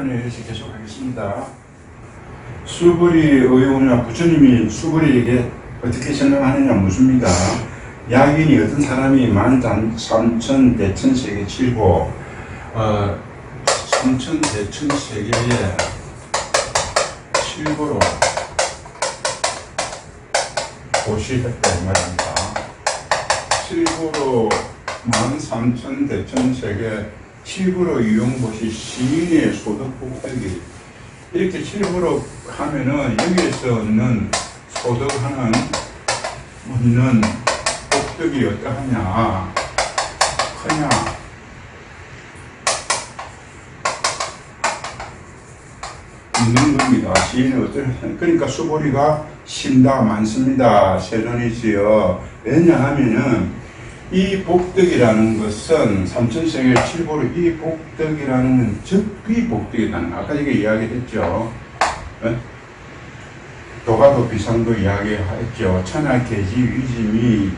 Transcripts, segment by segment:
이렇게 계속 하겠습니다. 수불이 의원이나 부처님이 수불이에게 어떻게 설명하느냐 묻습니다. 야인이 어떤 사람이 만삼천 대천세계 칠고 삼천 대천세계에 칠고로 보시했다 이 말입니다. 칠고로 만삼천 대천세계 칠부로 이용보시 시인의 소득 복덕이 이렇게 칠부로 하면은 여기에서 얻는 소득하는 얻는 복덕이 어떠하냐 크냐 있는 겁니다. 시인은 그러니까 수보리가 심다 많습니다. 세존이지요. 왜냐하면은 이 복덕이라는 것은 삼천세계 칠보로 이 복덕이라는 적비 복덕이라는 아까 이게 이야기했죠. 도가도 비상도 이야기했죠. 천하 계지 위짐이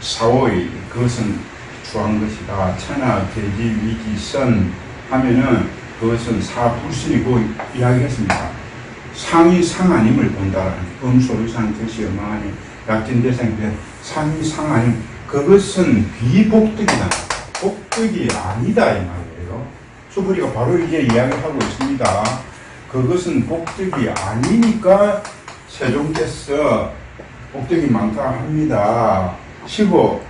사오이 그것은 주한 것이다. 천하 계지 위지선 하면은 그것은 사불신이고 이야기했습니다. 상이 상아님을 본다라는 음소리상 즉시 어마하니 약진대생 상이 상아님 그것은 비복덕이다. 복덕이 아니다 이 말이에요. 수불이가 바로 이제 이야기하고 있습니다. 그것은 복덕이 아니니까 세종께서 복덕이 많다 합니다. 15.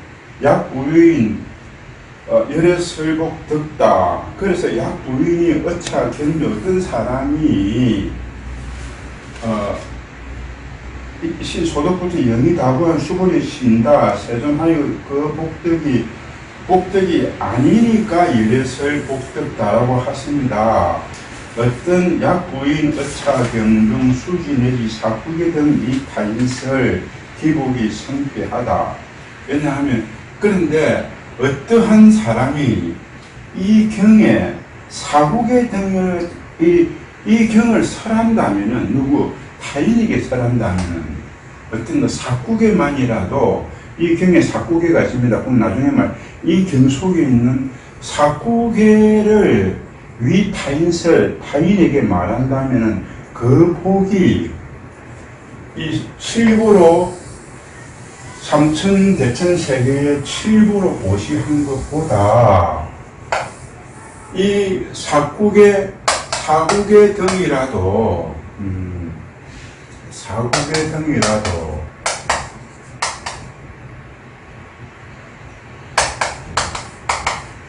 약부유인 열애설복 덕다. 그래서 약부유인이 어차 견뎌 어떤 사람이 소득부터 영이 다구한 수본이 신다. 세존하여 그 복덕이 아니니까 열애설 복덕다라고 하십니다. 어떤 약부인 어차 경중 수지 내지 사구계 등 이 타인설 기복이 성패하다. 왜냐하면 그런데 어떠한 사람이 이 경에 사구계 등을 이 경을 설한다면은 누구 타인에게 설한다면은 어떤 사구계만이라도 이 경에 사구계가 있습니다. 그럼 나중에 이 경 속에 있는 사구계를 위 타인설 타인에게 말한다면은 그 복이 이 칠부로 삼천 대천 세계의 칠부로 보시한 것보다 이 사구계 등이라도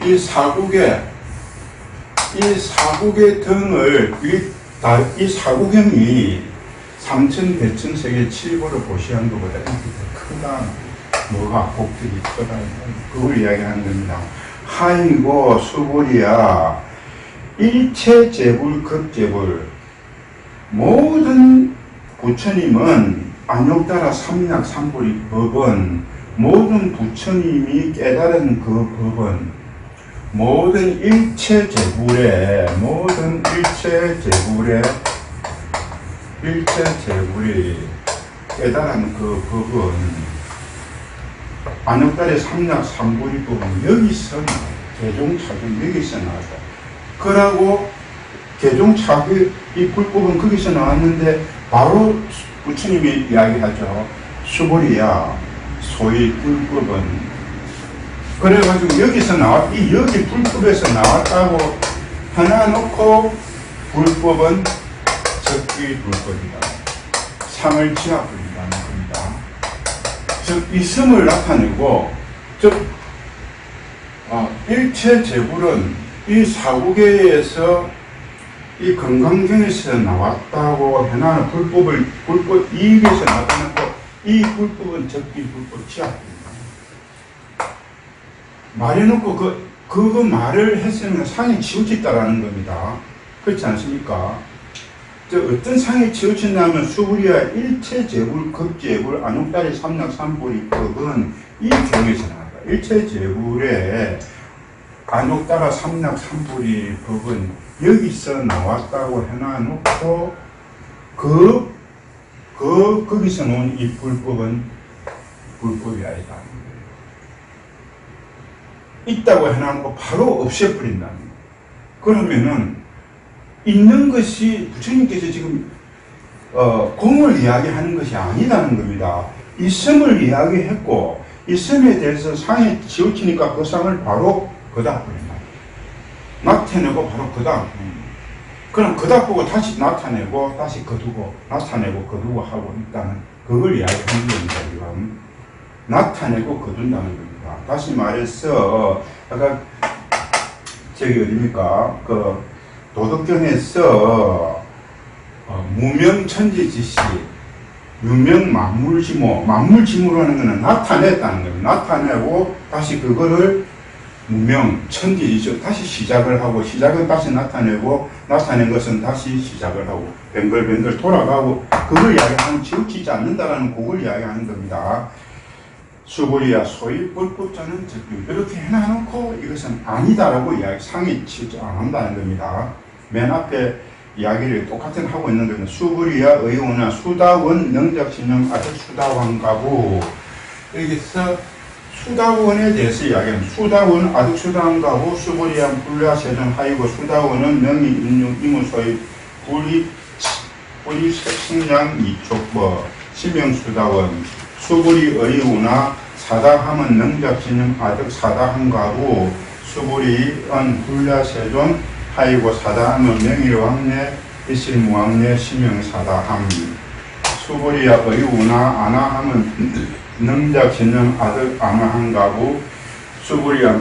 이 사구계 등을 이 사구경이 삼천 대천 세계 칠보를 보시한 것보다 이게 더 크다. 뭐가 복덕이 크다. 그걸 이야기하는 겁니다. 하인고 수불이야 일체 재불 극재불 모든 부처님은 안욕따라 삼약 삼불이 법은 모든 부처님이 깨달은 그 법은 모든 일체 재불이 깨달은 그 법은 안욕따라 삼약 삼불이 법은 여기서 개종차기 여기서 나왔다. 그러고 개종차기 이 불법은 거기서 나왔는데 바로 부처님이 이야기하죠. 수불이야 소위 불법은 그래가지고 여기서 여기 불법에서 나왔다고 하나 놓고 불법은 적기 불법이다. 상을 지하불이라는 겁니다. 즉 이 성을 나타내고 즉 일체 재불은 이 사구계에서 이 건강경에서 나왔다고 해나는 불법 이익에서 나타났고 이 불법은 적기 불법 지하불입니다. 말해놓고 그거 말을 했으면 상이 치우쳤다라는 겁니다. 그렇지 않습니까? 어떤 상이 치우쳤냐면 수불이야 일체 재불, 극재불, 안욕따리 삼약 삼불이 법은 이 경에서 나왔다. 일체 재불에 안욕따라 삼약 삼불이 법은 여기서 나왔다고 해놔놓고 거기서 나온 이 불법은 불법이 아니다. 있다고 해놓고 바로 없애버린다는 거예요. 그러면은 있는 것이 부처님께서 지금 공을 이야기하는 것이 아니다는 겁니다. 이 섬을 이야기했고 이 섬에 대해서 상에 지우치니까 그 상을 바로 거다 버린다. 나타내고 바로 거다. 그럼 거다 보고 다시 나타내고 다시 거두고 나타내고 거두고 하고 있다는 그걸 이야기하는 겁니다. 지금 나타내고 거둔다는 겁니다. 다시 말해서 아까 저기 어딥니까 그 도덕경에서 무명천지지시 유명만물지모 만물지모라는 것은 나타냈다는 겁니다. 나타내고 다시 그거를 무명천지지시 다시 시작을 하고 시작은 다시 나타내고 나타낸 것은 다시 시작을 하고 뱅글뱅글 돌아가고 그걸 이야기하면 지우치지 않는다라는 그걸 이야기하는 겁니다. 수불이야 소위 불법자는 적용 이렇게 해놔놓고 이것은 아니다라고 이야기 상이 치지 않는다는 겁니다. 맨 앞에 이야기를 똑같은 하고 있는 겁니다. 수불이야 의원아 수다원 능적신념 아직 수다왕가부 여기서 수다원에 대해서 이야기합니다. 수다원 아득 수다왕가부 수불이야 불야 세존 하이고 수다원은 명의 인용 이무소의 불이 색승량 이촉법 시명수다원 수불이 의우나 사다함은 능작신념 아득 사다함가부 수불이 은 불야 세존 하이고 사다함은 명일왕래 이실무왕래 시명사다함 수불이야 의우나 아나함은 능작신념 아득 아나함가부 수불이야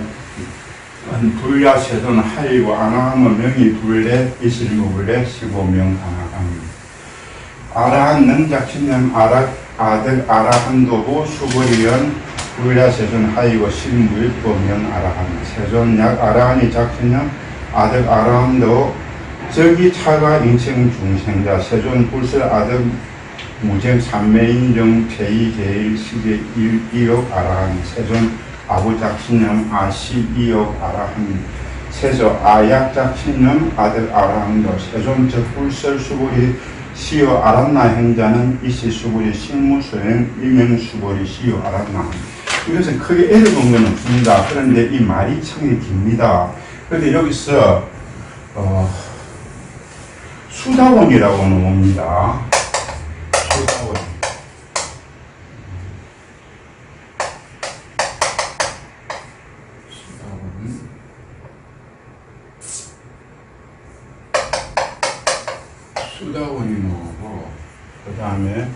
불야 세존 하이고 아나함은 명일불래 이실무불래 시보명아나함 아라한 능작신념 아득 아라한도부 수불이연 불야세존 하이고 신무일보면 아라한 세존약 아라한이 작신념 아득 아라한도 저기 차가 인생 중생자 세존 불설 아득 무쟁 삼매인정 제2제일 시제 1억 아라한 세존 아부작신념 아시 2억 아라한 세조 아약작신념 아득 아라한도 세존 적불설 수불이 시오 아란나 행자는 이시 수불이 식무소행 일명 수불이 시오 아란나 이것은 크게 애를 건 없습니다. 그런데 이 말이 참 깁니다. 그런데 여기서 수다원이라고 나옵니다. 수다원 수다원이 나오고 그 다음에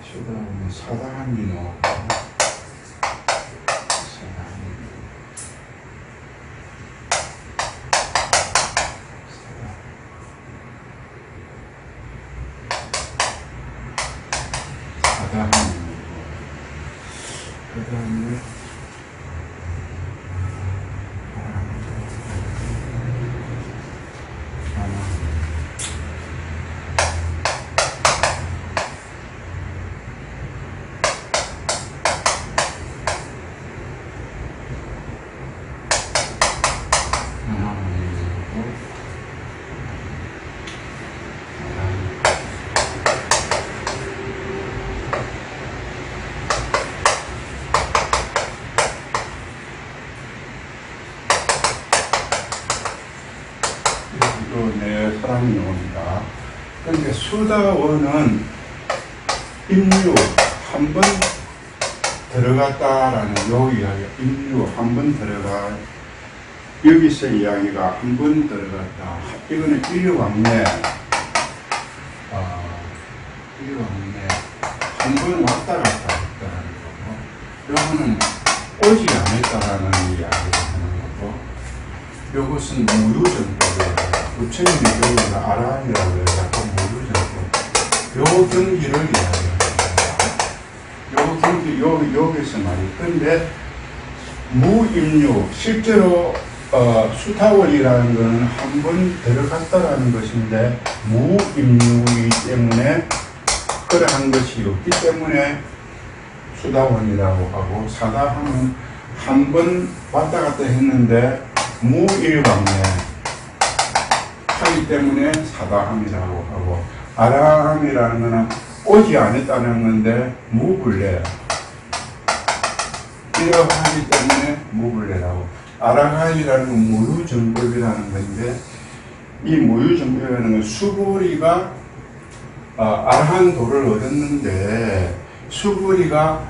수다원이 사다함이 나오고 사다함이 나오고 그 다음에 내 사랑이 나옵니다. 그런데 수다원은 인류 한 번 들어갔다라는 요 이야기, 인류 한 번 들어가 여기서 이야기가 한 번 들어갔다. 이거는 인류왕래, 인류왕래 한 번 왔다 갔다 했다라는 거고, 요거는 오지 않았다라는 이야기를 하는 거고, 요것은 무유정법이에요. 부처님의 경우는 아라한이라고 해서 무유정법. 요 경기를 이야기합니다. 요 경기, 여기서 말이에요. 근데 무인류, 실제로 수타원이라는 것은 한 번 들어갔다라는 것인데 무인류이기 때문에 그러한 것이 없기 때문에 수다원이라고 하고, 사다함은 한 번 왔다 갔다 했는데 무일왕래 하기 때문에 사다함이라고 하고, 아라함이라는 것은 오지 않았다는 건데 무불래 이라고 하기 때문에 무불래라고. 아라한이라는 건 무유정법이라는 건데, 이 무유정법이라는 건 수부리가 아라한 도를 얻었는데, 수부리가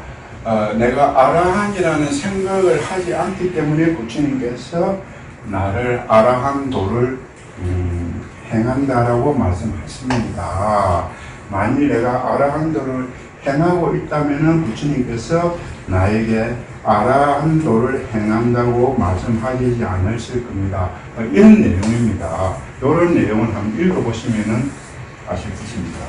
내가 아라한이라는 생각을 하지 않기 때문에 부처님께서 나를 아라한 도를 행한다라고 말씀하십니다. 만일 내가 아라한 도를 행하고 있다면 부처님께서 나에게 아라한 도를 행한다고 말씀하지 않으실 겁니다. 이런 내용입니다. 이런 내용을 한번 읽어보시면 아실 것입니다.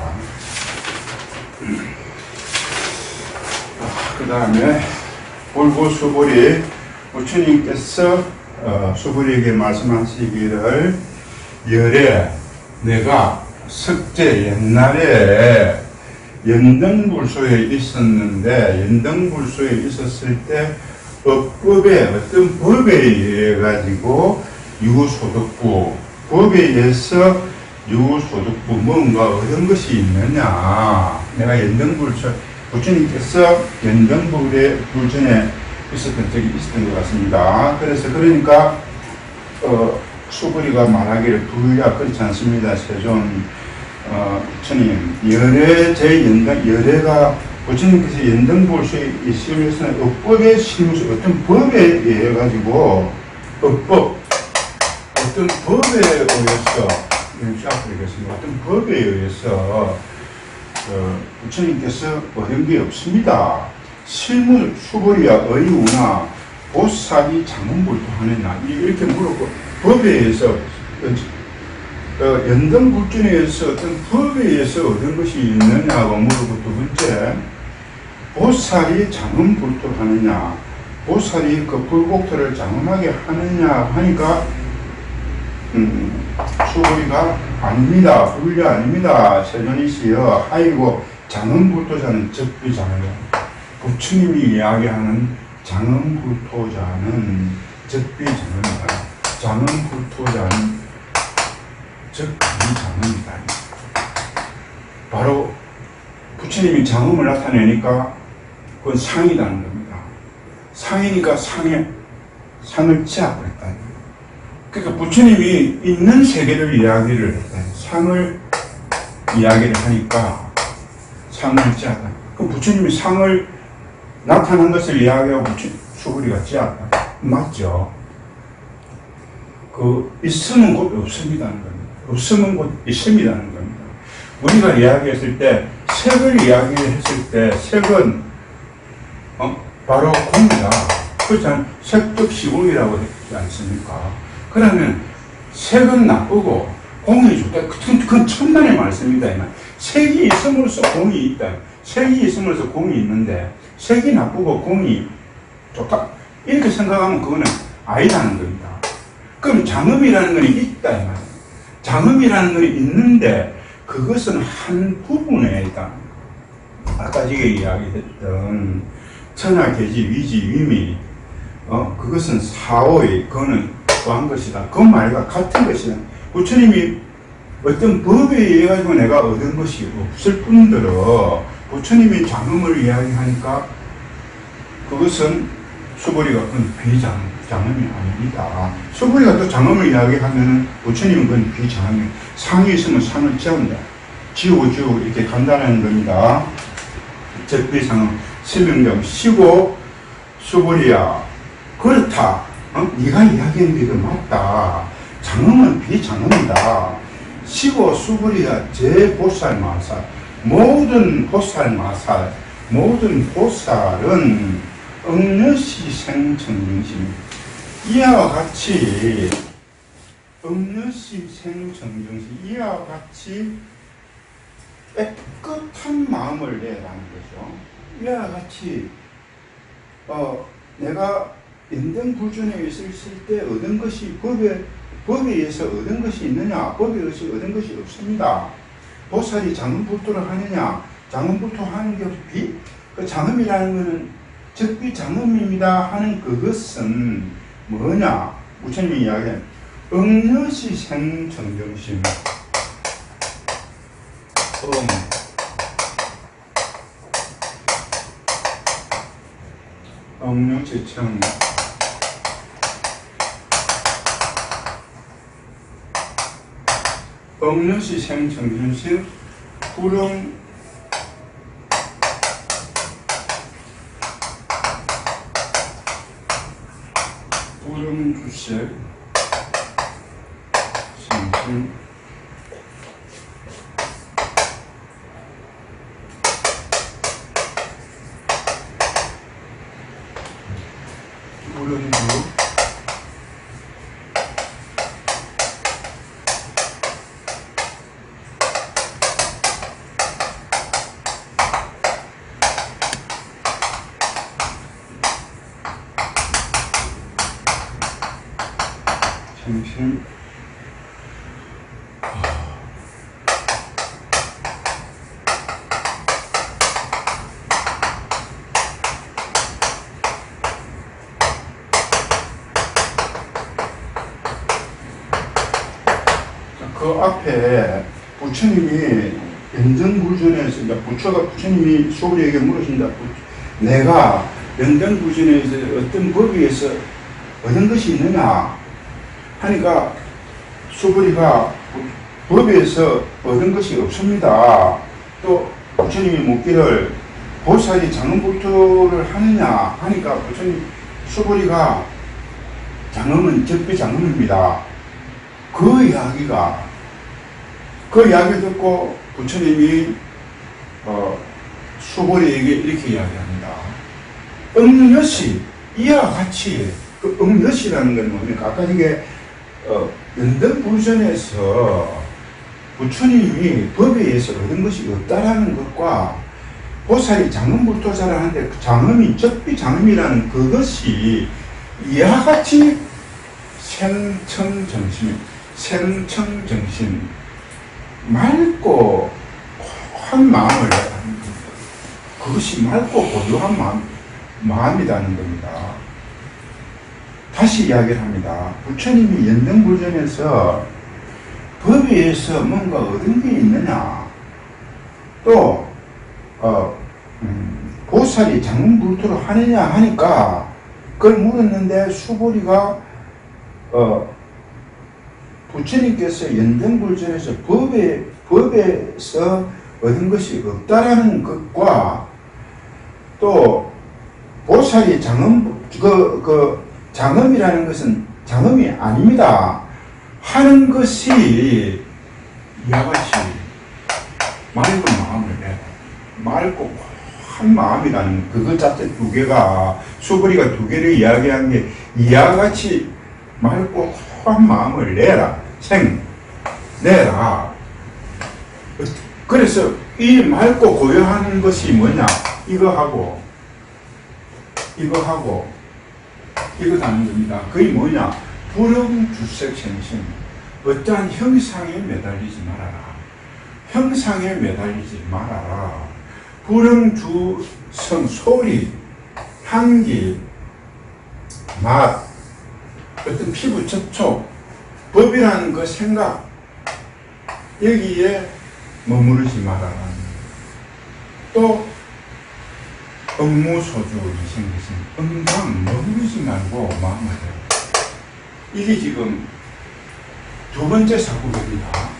그 다음에 불구수불이 부처님께서 수불이에게 말씀하시기를 열에 내가 석제 옛날에 연등불소에 있었는데 연등불소에 있었을 때 업법에 어떤 법에 의해 가지고 유소득부 법에 의해서 유소득부 뭔가 얻은 것이 있느냐. 내가 연등불소 부처님께서 연등불전에 있었던 적이 있었던 것 같습니다. 그러니까 수부리가 말하기를 불야 그렇지 않습니다. 세존 부처님 열애가 부처님께서 연등불소에 있으면서 업법의 실무서 어떤 법에 의해 가지고 어떤 법에 의해서 어떤 법에 의해서 부처님께서 얻은 게 없습니다. 실무 수불이야 의우나 보살이 장문불토하느냐 이렇게 물었고 법에 의해서 연등불전에 의해서 어떤 법에 의해서 얻은 것이 있느냐고 물었고 두 번째 보살이 장문불토하느냐 보살이 그 불복토를 장엄하게 하느냐 하니까 수불이가 아닙니다. 불려 아닙니다. 세존이시여 아이고 장엄불토자는 적비장이요. 부처님이 이야기하는 장엄불토자는 적비장입니다. 장엄불토자는 적비장입니다. 바로 부처님이 장엄을 나타내니까 그건 상이라는 겁니다. 상이니까 상을 제압했다. 그러니까 부처님이 있는 세계를 이야기를 했다. 상을 이야기를 하니까 상을 제압다. 그럼 부처님이 상을 나타난 것을 이야기하고 수부리가 제압다. 맞죠? 있으면 곧 없습니다는 겁니다. 없으면 곧 있습니다는 겁니다. 우리가 이야기했을 때 색을 이야기했을 때 색은 바로 공이다. 그렇잖아요. 색적 시공이라고 했지 않습니까? 그러면 색은 나쁘고 공이 좋다. 그건 천만의 말씀이다. 색이 있음으로써 공이 있다. 색이 있음으로써 공이 있는데 색이 나쁘고 공이 좋다. 이렇게 생각하면 그거는 아니라는 겁니다. 그럼 장엄이라는 건 있다. 이 말이에요. 장엄이라는 건 있는데 그것은 한 부분에 있다. 아까 지금 이야기했던 천하계지 위지 위미 그것은 사오의 그거는 또한 것이다. 그 말과 같은 것이다. 부처님이 어떤 법에 의해 가지고 내가 얻은 것이 없을 뿐더러 부처님이 장엄을 이야기하니까 그것은 수부리가 그건 비장엄이 아닙니다. 수부리가 또 장엄을 이야기하면은 부처님은 그건 비장엄이 상이 있으면 상을 지운다. 지우고 이렇게 간다는 겁니다. 적비상은 실명령 쉬고 수부리야 그렇다. 네가 이야기한 게 맞다. 장엄은 비장엄이다. 쉬고 수부리야 제보살마살 모든 보살마살 모든 보살은 응려시 생정정심 이와 같이 응려시 생정정심 이와 같이 깨끗한 마음을 내라는 거죠. 이와 같이 내가 연등불전에 있을 때 얻은 것이 법에 의해서 얻은 것이 있느냐? 법에 의해서 얻은 것이 없습니다. 보살이 장엄불토를 하느냐? 장엄불토 하는 게 없이 그 장엄이라는 것은 적비장엄입니다 하는 그것은 뭐냐? 부처님이 이야기한 응려시 생정정심 응려시 청 억몇시 생청준실 불응 불응주색 생신 불응주 생신 그 앞에 부처님이 연등불전에서 이제 부처님이 소리에게 물으신다. 내가 연등불전에서 어떤 법위에서 얻은 것이 있느냐 하니까 수부리가 법에서 얻은 것이 없습니다. 또 부처님이 묻기를 보살이 장엄불토를 하느냐 하니까 부처님 수부리가 장엄은 적비장엄입니다. 그 이야기를 듣고 부처님이 수보리에게 이렇게 이야기합니다. 응몇시 이와 같이 그 응몇이라는 건 뭡니까? 아까 이게 연등불전에서 부처님이 법에 의해서 얻은 것이 없다라는 것과 보살이 장엄불토자를 하는데 그 장엄이 적비장엄이라는 그것이 이와 같이 생청정신 맑고 한 마음을 그것이 맑고 고요한 마음이라는 겁니다. 다시 이야기를 합니다. 부처님이 연등불전에서 법에 의해서 뭔가 얻은 게 있느냐 또 보살이 장엄불토를 하느냐 하니까 그걸 물었는데 수보리가 부처님께서 연등불전에서 법에서 얻은 것이 없다라는 것과 또 보살이 장엄이라는 것은 장엄이 아닙니다 하는 것이 이와 같이 맑은 마음을 내 맑고 한 마음이라는 그것 자체 두 개가 수보리가 두 개를 이야기한 게 이와 같이 맑고 한 마음을 내라. 그래서 이 맑고 고요한 것이 뭐냐? 이거하고 이거다는 겁니다. 그게 뭐냐? 불응주색생신. 어떠한 형상에 매달리지 말아라. 불응주성 소리, 향기, 맛, 어떤 피부 접촉, 법이라는 그 생각, 여기에 머무르지 말아라. 또 업무소주 이생기신 응당 머무르지 말고 마음을 해요. 이게 지금 두 번째 사구계입니다.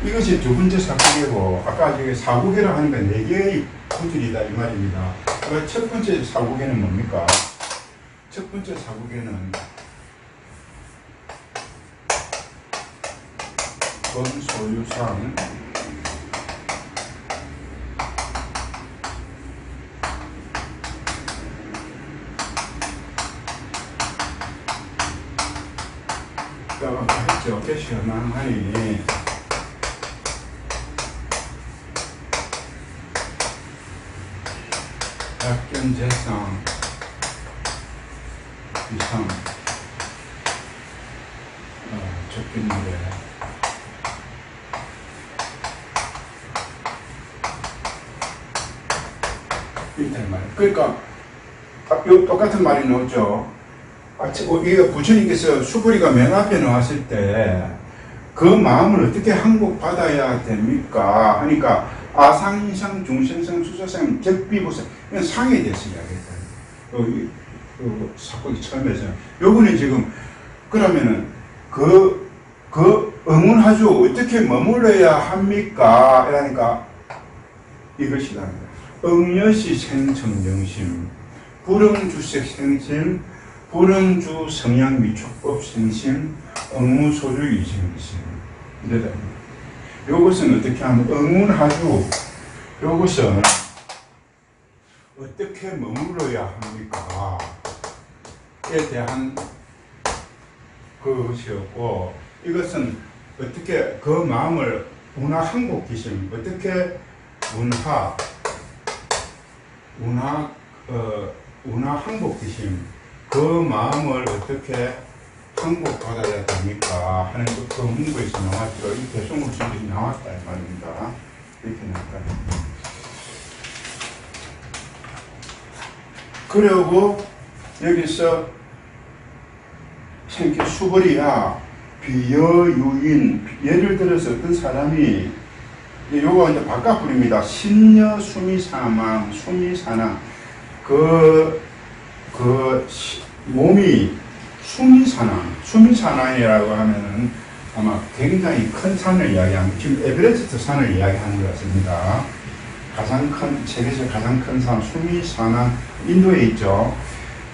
이것이 두 번째 사구계고 아까 저기 사구계라 하는 건 네 개의 구질이다 이 말입니다. 그러니까 첫 번째 사구계는 뭡니까? 첫 번째 사구계는 권소유상 했죠. 시원하니 약견재상 이상 적균노래 이렇게 말이에요. 그러니까 요 똑같은 말이 나오죠. 이거 부처님께서 수부리가 맨 앞에 나왔을 때 그 마음을 어떻게 항복받아야 됩니까? 하니까 아상인상 중생상 수사상 적비보상 이건 상에 대해서 이야기했어요. 사고기 처음에서 요거는 지금 그러면은 그 응운하주 어떻게 머물러야 합니까? 이러니까 이것이다. 응여시 생청정심, 불응주색 생심, 불응주 성향 미촉법 생심, 응무소주 이생심. 이래다. 요것은 어떻게 하면 응운하주, 요것은 어떻게 머물러야 합니까? 에 대한 그것이었고, 이것은 어떻게 그 마음을 운하항복기심, 어떻게 운하항복기심, 그 마음을 어떻게 항복받아야 됩니까? 하는 그 문구에서 나왔죠. 이 대성국식이 나왔다 이 말입니다. 이렇게 나왔다. 그리고 여기서 생기 수벌이야 비여유인, 예를 들어서 어떤 사람이 요거 이제 바깥불입니다. 신여 수미사망, 수미사나 몸이 수미사나이라고 하면은 아마 굉장히 큰 산을 이야기합니다. 지금 에베레스트 산을 이야기하는 것 같습니다. 가장 큰, 세계에서 가장 큰 산, 수미사나, 인도에 있죠.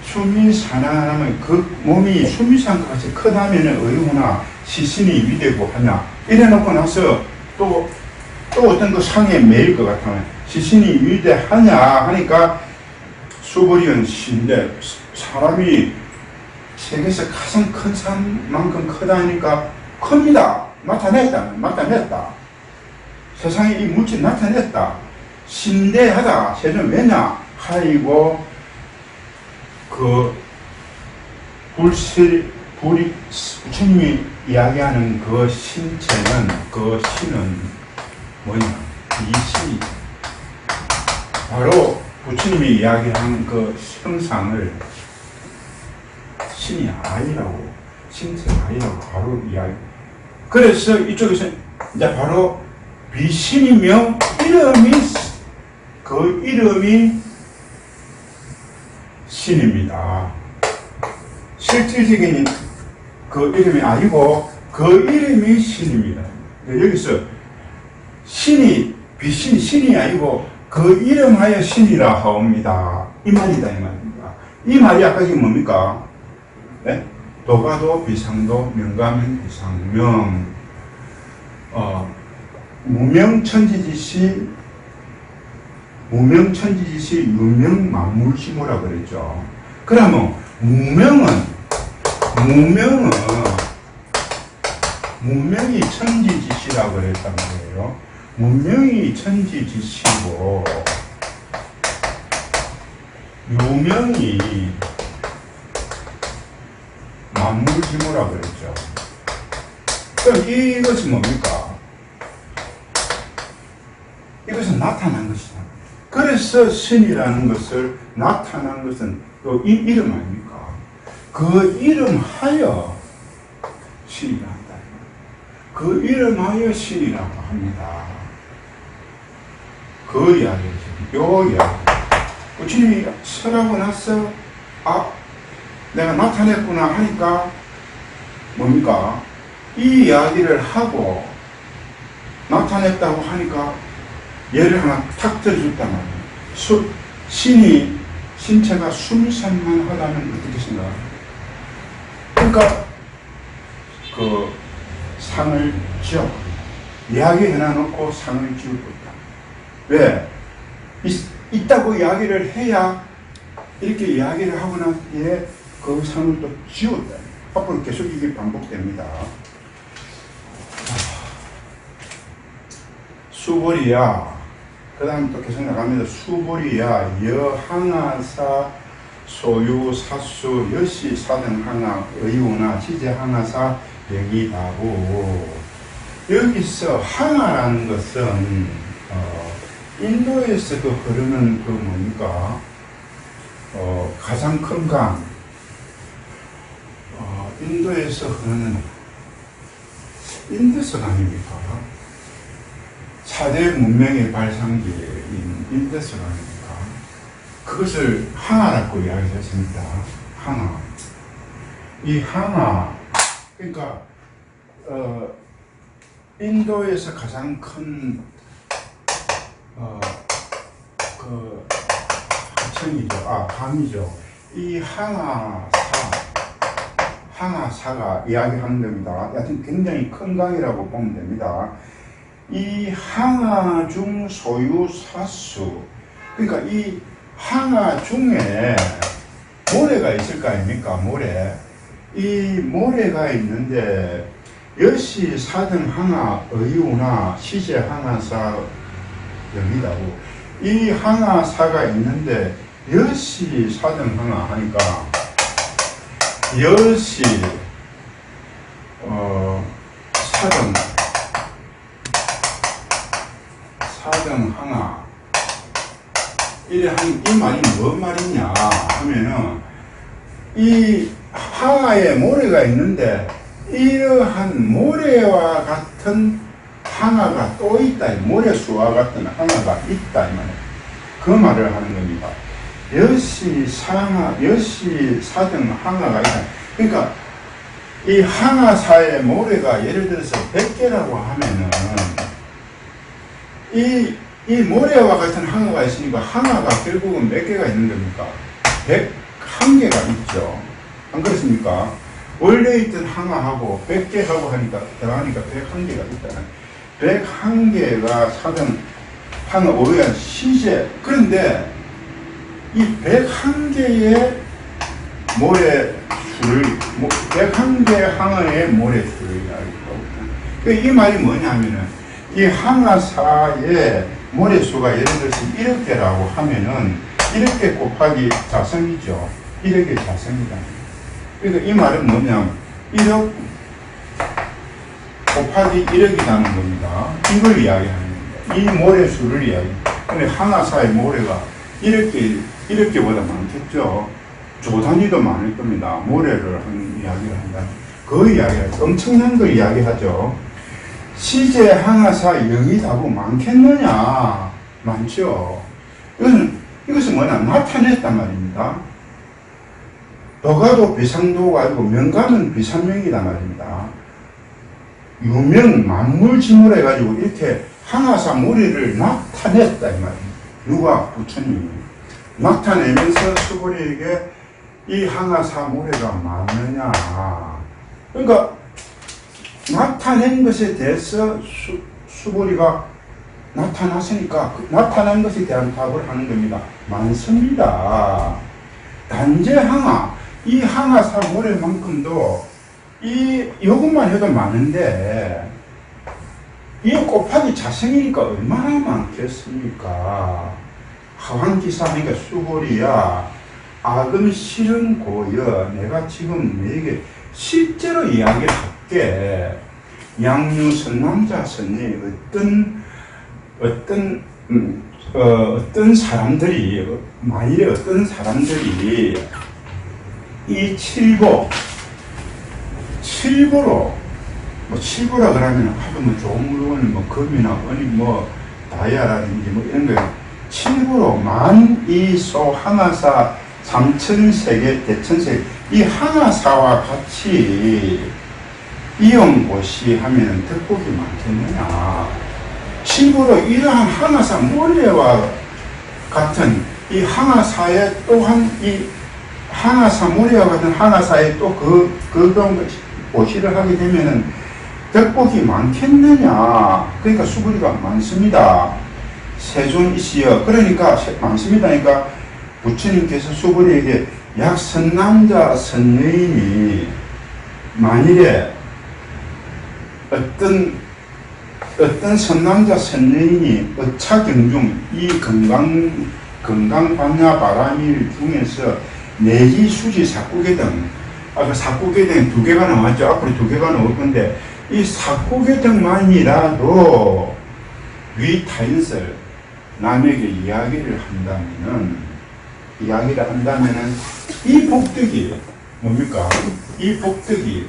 수미사나라면 그 몸이 수미산과 같이 크다면은 어디구나 시신이 위되고 하냐. 이래 놓고 나서 또 어떤 그 상에 매일 것 같으면 시신이 위대하냐 하니까 수보리온 신데 사람이 세계에서 가장 큰 산만큼 크다니까 큽니다. 나타냈다. 세상에 이 물질 나타냈다. 신대하다. 세상 왜냐? 하이고 부처님이 이야기하는 그 신체는, 그 신은 뭐냐? 이 신이 바로 부처님이 이야기하는 그 형상을 신이 아니라고, 신체 아니라고 바로 이야기. 그래서 이쪽에서 이제 바로 비신이며 그 이름이 신입니다. 실질적인 그 이름이 아니고 그 이름이 신입니다. 여기서 비신이 신이 아니고 그 이름하여 신이라 하옵니다. 이 말이다, 이 말입니다. 이 말이 아까 지금 뭡니까? 네? 도가도 비상도 명가면 비상명, 무명천지지시 유명만물심오라 그랬죠. 그러면 문명이 천지지시라고 그랬단 말이에요. 문명이 천지지시고 유명이 만물지모라 그랬죠. 그럼 이것이 뭡니까? 이것은 나타난 것이다. 그래서 신이라는 것을, 나타난 것은 또 이 이름 아닙니까? 그 이름하여 신이라 한다. 그 이름하여 신이라고 합니다. 그 이야기죠. 요 이야기. 부처님이 설하고 나서, 내가 나타냈구나 하니까, 뭡니까? 이 이야기를 하고, 나타냈다고 하니까, 예를 하나 탁 들어줬단 말이에요. 신체가 수미산만 하다면 어떻게 생각해요? 그러니까, 그 상을 지어버린다. 이야기 해놔놓고 상을 지어버린다. 왜? 있다고 이야기를 해야 이렇게 이야기를 하고 난 뒤에 그 상을 또 지웠다. 앞으로 계속 이게 반복됩니다. 수보리야. 그 다음 또 계속 나갑니다. 수보리야. 여항하사 소유 사수 여시 사등항하 의우나 지제항하사 영이다고. 여기서 항하라는 것은 인도에서 흐르는 그 뭡니까? 가장 큰 강. 인도에서 흐르는 인더스강입니까? 4대 문명의 발상지인 인더스강입니까? 그것을 항하라고 이야기했습니다. 항하. 이 항하, 그러니까 인도에서 가장 큰 하천이죠. 강이죠. 이 항아사가 이야기하는 겁니다. 여하튼 굉장히 큰 강이라고 보면 됩니다. 이 항아 중 소유 사수, 그러니까 이 항아 중에 모래가 있을 거 아닙니까? 모래. 이 모래가 있는데 여시 사등 항아 의우나 시제 항아사 여기다고 이 항아사가 있는데 여시 사등 항아 하니까 여시 사등 항아 이 말이 뭔 말이냐 하면은 이 항아에 모래가 있는데 이러한 모래와 같은 항아가 또 있다. 모래수와 같은 항아가 있다. 이 말이에요. 그 말을 하는 겁니다. 여시 사등 항아가 있다. 그러니까 이 항아사의 모래가 예를 들어서 100개라고 하면은 이 모래와 같은 항아가 있으니까 항아가 결국은 몇 개가 있는 겁니까? 101개가 있죠. 안 그렇습니까? 원래 있던 항아하고 100개하고 하니까 더하니까 101개가 있다. 101개가 사등 항아 오해한 시제. 그런데 이 101개의 모래수를 101개 항아의 모래수를 이야기하고 이 말이 뭐냐면은 이 항아사의 모래수가 예를 들어서 1억개라고 하면은 1억개 곱하기 자성이죠. 1억의 자성이다. 그러니까 이 말은 뭐냐면 1억 곱하기 1억이라는 겁니다. 이걸 이야기하는 겁니다. 이 모래수를 근데 항아사의 모래가 1억개보다 많겠죠. 조 단위도 많을 겁니다. 모래를 하는 이야기를 한다. 그 이야기가 엄청난 걸 이야기하죠. 시제 항아사 영이다고 많겠느냐? 많죠. 이것은 뭐냐? 나타냈단 말입니다. 도가도 비상도가 아니고 명가는 비상명이단 말입니다. 유명 만물지물 해가지고 이렇게 항아사 모래를 나타냈다 이 말입니다. 누가? 부처님이 나타내면서 수고리에게 이 항아사 모래가 맞느냐. 그러니까 나타낸 것에 대해서 수고리가 나타났으니까 나타난 것에 대한 답을 하는 겁니다. 많습니다. 단제 항아, 이 항아사 모래만큼도 이것만 해도 많은데 이 곱하기 자성이니까 얼마나 많겠습니까? 하왕기사니까 수고리야 악은 실은 고여. 내가 지금 너에게 실제로 이야기를 할게. 양유 선남자 선녀 어떤 사람들이 만일에 어떤 사람들이 이 칠보로 칠보라 그러면 하도 좋은 물건을 금이나 은이 다이아라든지 이런 거 칠보로 만이소 항아사 삼천세계 대천세계 이 항아사와 같이 이용고시 하면 덕복이 많겠느냐. 칠보로 이러한 항아사 모래와 같은 이 항아사에 또한 이 항아사 모래와 같은 항아사에 또 그런 고시를 하게 되면은 덕복이 많겠느냐. 그러니까 수고리가 많습니다. 세존이시여. 그러니까 많습니다니까 부처님께서 수고리에게 약 선남자 선여인이 만일에 어떤 선남자 선여인이 어차경중 이 건강반야 바람일 중에서 내지 수지 사구계 등 아까 사구계 등 2개가 나왔죠. 앞으로 2개가 나올 건데 이 사구계 등만이라도 위타인설 남에게 이야기를 한다면은 이 복덕이 뭡니까? 이 복덕이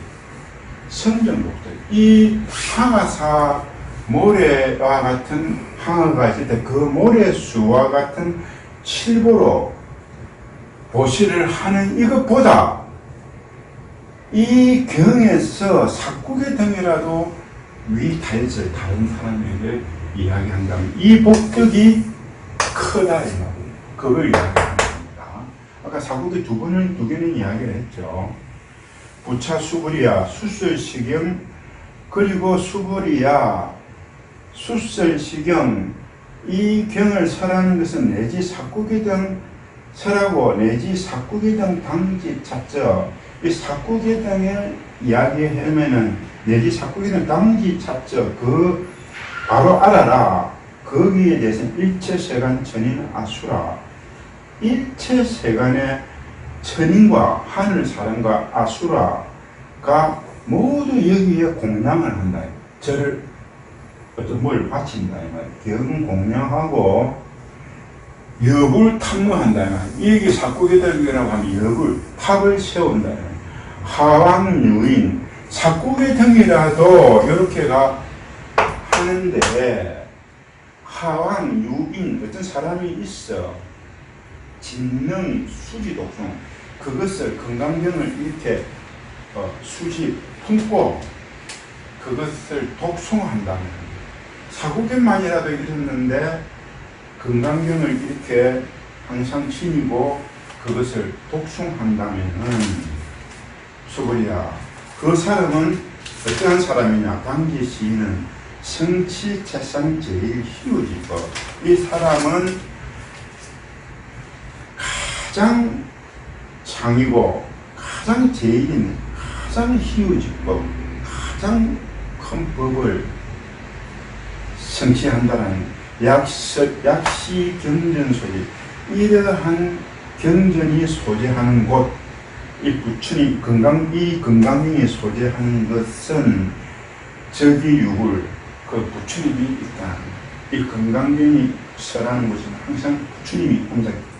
성전복덕. 이 항아사 모래와 같은 항아가 있을 때 그 모래수와 같은 칠보로 보시를 하는 이것보다 이 경에서 사구계 등이라도 위타에서 다른 사람에게 이야기한다면 이 복덕이 크다 이 말이에요. 그걸 이야기하는 겁니다. 아까 사국이 두 개는 이야기를 했죠. 부차 수불이야 수설시경 그리고 수불이야 수설시경 이 경을 설하는 것은 내지 사국이 등 설하고 내지 사국이 등 당지 찾죠. 이 사국이 등을 이야기하면은 내지 사국이 등 당지 찾죠. 그 바로 알아라. 거기에 대해서는 일체세간 천인 아수라. 일체세간의 천인과 하늘사람과 아수라가 모두 여기에 공양을 한다. 저를 어떤 뭘 바친다. 경공양하고 엽을 탐무한다. 이게 사국의등이라고 하면 엽을 탑을 세운다. 하왕유인 사국의등이라도 이렇게가 하는데 하왕유인 어떤 사람이 있어. 진능 수지독성 그것을 건강경을 이렇게 수지 품고 그것을 독송한다면 사국경만이라도 이랬는데 건강경을 이렇게 항상 지니고 그것을 독송한다면은 수고리야 그 사람은 어떠한 사람이냐 당기 시인은 성취채상 제일 희우지법 이 사람은 가장 장이고 가장 제일인 가장 희우지법 가장 큰 법을 성취한다는 약시 경전소리 이러한 경전이 소재하는 곳 이 부처님 이 건강경이 소재하는 것은 저기육을 그 부처님이 있다. 이 건강경이 설하는 것은 항상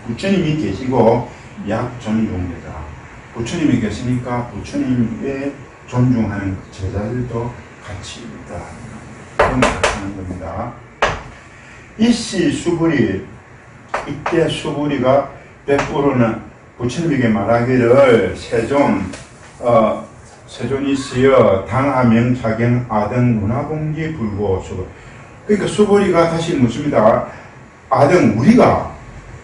부처님이 계시고 약존용되다. 부처님이 계시니까 부처님의 존중하는 제자들도 같이 있다. 그런 말을 하는 겁니다. 이씨 수불이 이때 수불이가 100%는 부처님에게 말하기를 세존이시여 당하명 자경 아등 문화공지 불고 수불 그러니까 수불이가 다시 묻습니다. 아등 우리가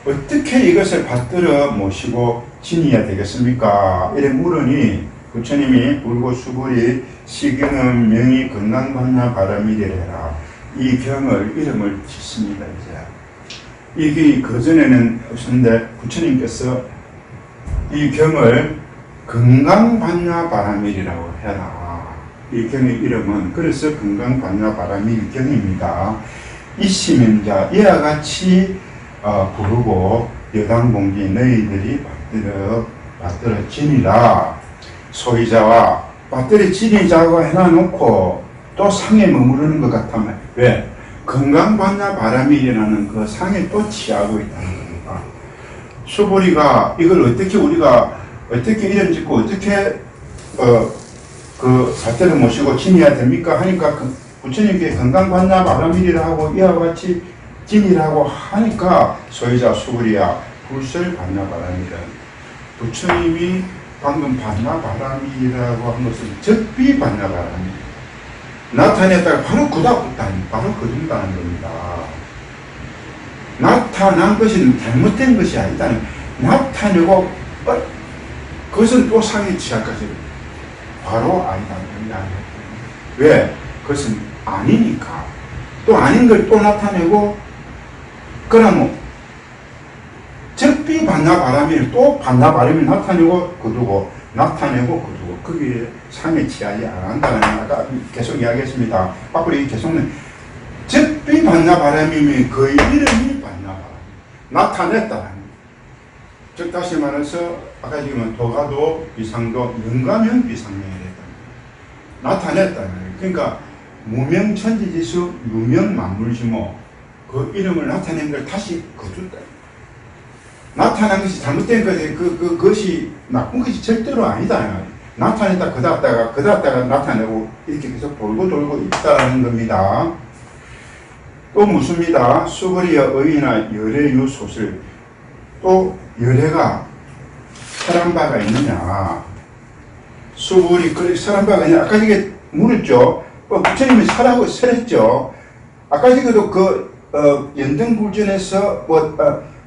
어떻게 이것을 받들어 모시고 지내야 되겠습니까? 이래 물으니 부처님이 불고 수불이 시경은 명이 건강반야 바람이래라 이 경을 이름을 짓습니다. 이게 그전에는 없었는데 부처님께서 이 경을 건강반야 바람일이라고 해라. 이 경의 이름은 그래서 건강반야 바람일경입니다. 이시명자 이와 같이 부르고 여당공지 너희들이 받들어 지니라. 소위자와 받들어 지니자고 해놔놓고 또 상에 머무르는 것 같으면 왜? 건강반야 바람일이라는 그 상에 또 취하고 있다는 겁니다. 수보리가 이걸 어떻게 우리가 어떻게 이름 짓고 어떻게 그 받들어 모시고 지내야 됩니까? 하니까 그 부처님께 건강반야 바람일이라 하고 이와 같이 지니라고 하니까 소유자 수불이야 불설 반야 바람이라 부처님이 방금 반야 바람이라고 한 것은 적비 반야 바람이 나타냈다가 바로 그다음부터는 바로 거둔다는 겁니다. 나타난 것이 잘못된 것이 아니다. 나타내고 그것은 또 상해 취할까지 바로 아니다. 왜? 그것은 아니니까. 또 아닌 걸 또 나타내고 그러면 적비 반야 바람이 또 반야 바람이 나타내고 거두고 나타내고 거두고 거기에 상해 취하지 않는다는 아까 계속 이야기했습니다. 앞으로 계속은 적비 반야 바람이면 그 이름이 반야 바람 나타냈다. 즉 다시 말해서 아까 지금 도가도 비상도 영가명 비상명이랬다. 나타냈다. 그러니까 무명천지지수 유명만물지모 그 이름을 나타낸 걸 다시 거둔다. 나타난 것이 잘못된 것이 그것이 나쁜 것이 절대로 아니다. 나타냈다 그다다가 나타내고 이렇게 계속 돌고 있다는 겁니다. 또 묻습니다. 수거리여 의나 열애유 소설 또 열애가 설한 바가 있느냐 수불이 설한 바가 있느냐 아까 이게 물었죠. 부처님이 설하고 설했죠. 아까 전에도 연등불전에서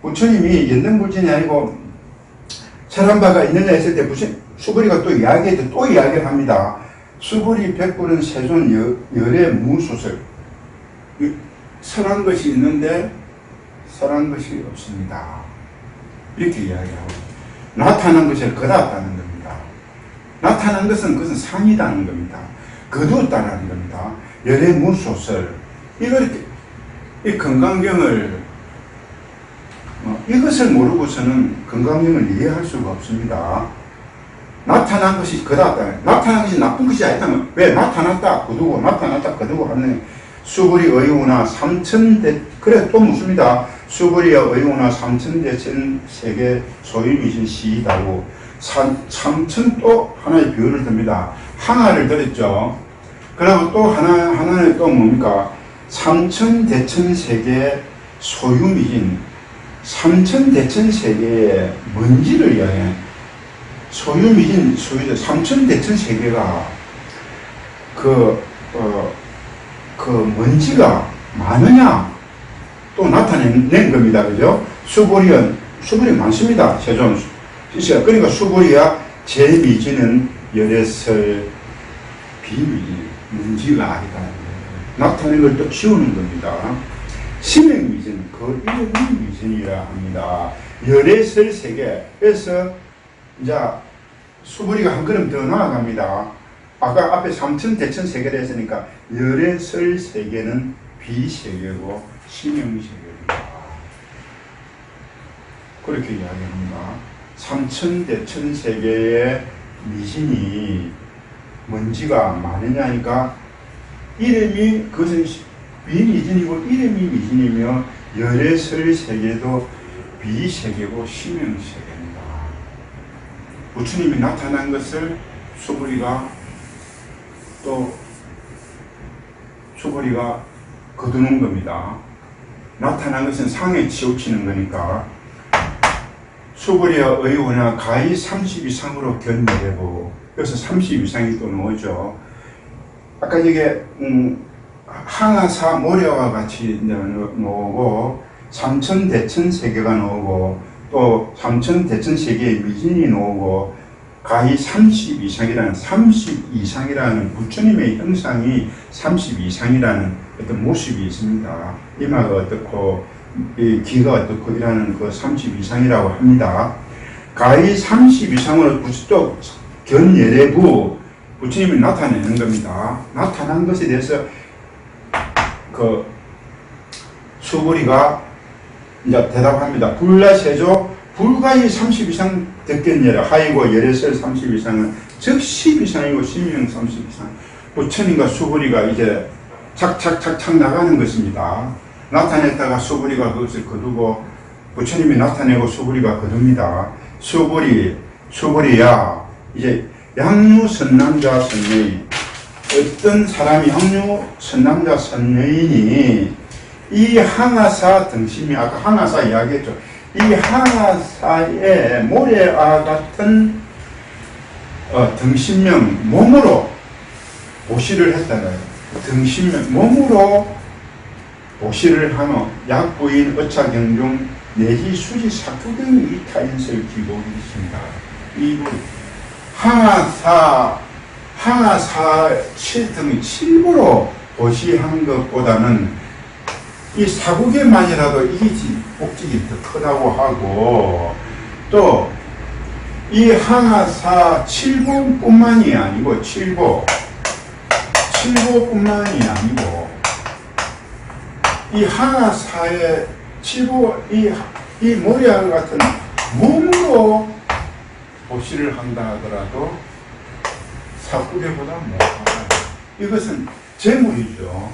부처님이 연등불전이 아니고 설한 바가 있느냐 했을 때 수보리가 또 이야기해도 또 이야기를 합니다. 수보리 백불은 세존 열의 무소설. 설한 것이 있는데 설한 것이 없습니다. 이렇게 이야기하고 나타난 것을 거두었다는 겁니다. 나타난 것은 그것은 상이라는 겁니다. 거두었다는 겁니다. 열의 무소설. 이 건강경을 이것을 모르고서는 건강경을 이해할 수가 없습니다. 나타난 것이 거두었다. 나타난 것이 나쁜 것이 아니다면 왜 나타났다 거두고 나타났다 거두고 하는 수불이 의우나 삼천대 그래 또 묻습니다. 수불이여 의우나 삼천대천 세계 소유이신 시이다고 삼천 또 하나의 비유를 듭니다. 항아를 들었죠. 그리고 또 하나는 또 뭡니까? 삼천대천 세계 소유미진 삼천대천 세계의 먼지를 이야기해. 소유미진 소유자 삼천대천 세계가 그 먼지가 많으냐 또 나타낸 겁니다. 그죠? 수보리 많습니다. 세존 그러니까 수보리야 제미지는 열애설 비미지 먼지가 아니다. 나타낸 걸 또 지우는 겁니다. 심행미진 그 이름이 미진이라 합니다. 열애설 세계 그래서 이제 수보리가 한 걸음 더 나아갑니다. 아까 앞에 삼천대천 세계를 했으니까 열애설 세계는 비세계고 심형세계입니다. 그렇게 이야기합니다. 삼천대천 세계의 미신이 먼지가 많으냐니까 이름이 그것은 비미진이고 이름이 미진이며 열애설 세계도 비세계고 심형세계입니다. 부처님이 나타난 것을 수보리가 거두는 겁니다. 나타난 것은 상에 치우치는 거니까 수보리와 의원은 가히 30 이상으로 견내고 여기서 30 이상이 또 나오죠. 아까 이게 항아사 모래와 같이 나오고 삼천대천 세계가 나오고 또 삼천대천 세계의 미진이 나오고 가히 30 이상이라는 부처님의 형상이 30 이상이라는 어떤 모습이 있습니다. 이마가 어떻고 귀가 어떻고 이라는 그 30 이상이라고 합니다. 가히 30 이상으로 또 견예례부 부처님이 나타내는 겁니다. 나타난 것에 대해서 그 수보리가 이제 대답합니다. 불라세조 불가히 30 이상 듣겠느라 하이고 열애설 30 이상은 즉 10 이상이고 심명 30 이상. 부처님과 수보리가 이제 착착착착 나가는 것입니다. 나타냈다가 수보리가 그것을 거두고 부처님이 나타내고 수보리가 거둡니다. 수보리야 이제 양류 선남자 선여인 어떤 사람이 양류 선남자 선여인이 이 항아사 등심이 아까 항아사 이야기했죠. 이 항아사의 모래와 같은 등신명 몸으로 보시를 했다는 등신명 몸으로 보시를 하며 약부인 어차경중 내지 수지 사구 등의 이타인설 기록이 있습니다. 이 항아사 7등 7부로 보시한 것보다는 이 사국에만이라도 이게 복직이 더 크다고 하고 또 이 항아사 7부뿐만이 아니고 7부뿐만이 아니고 이 항아사의 7부 이 모리아 같은 몸으로 보시를 한다 하더라도 사국에보다 못하다. 이것은 재물이죠.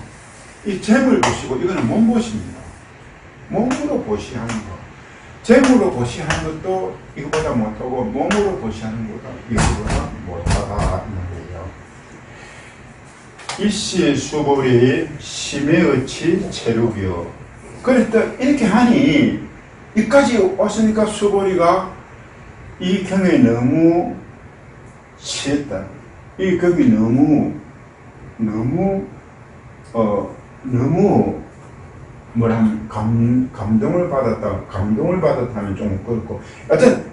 이 재물 보시고 이거는 몸보시입니다. 몸으로 보시하는 것. 재물로 보시하는 것도 이거보다 못하고 몸으로 보시하는 것도 이거보다 못하다. 일시 수보리 심해어치 체류비요. 그랬다 이렇게 하니 이까지 왔으니까 수보리가 이 경에 너무 취했다. 이 경이 너무 너무 너무 뭐라 하면 감동을 받았다면 좀 그렇고, 하여튼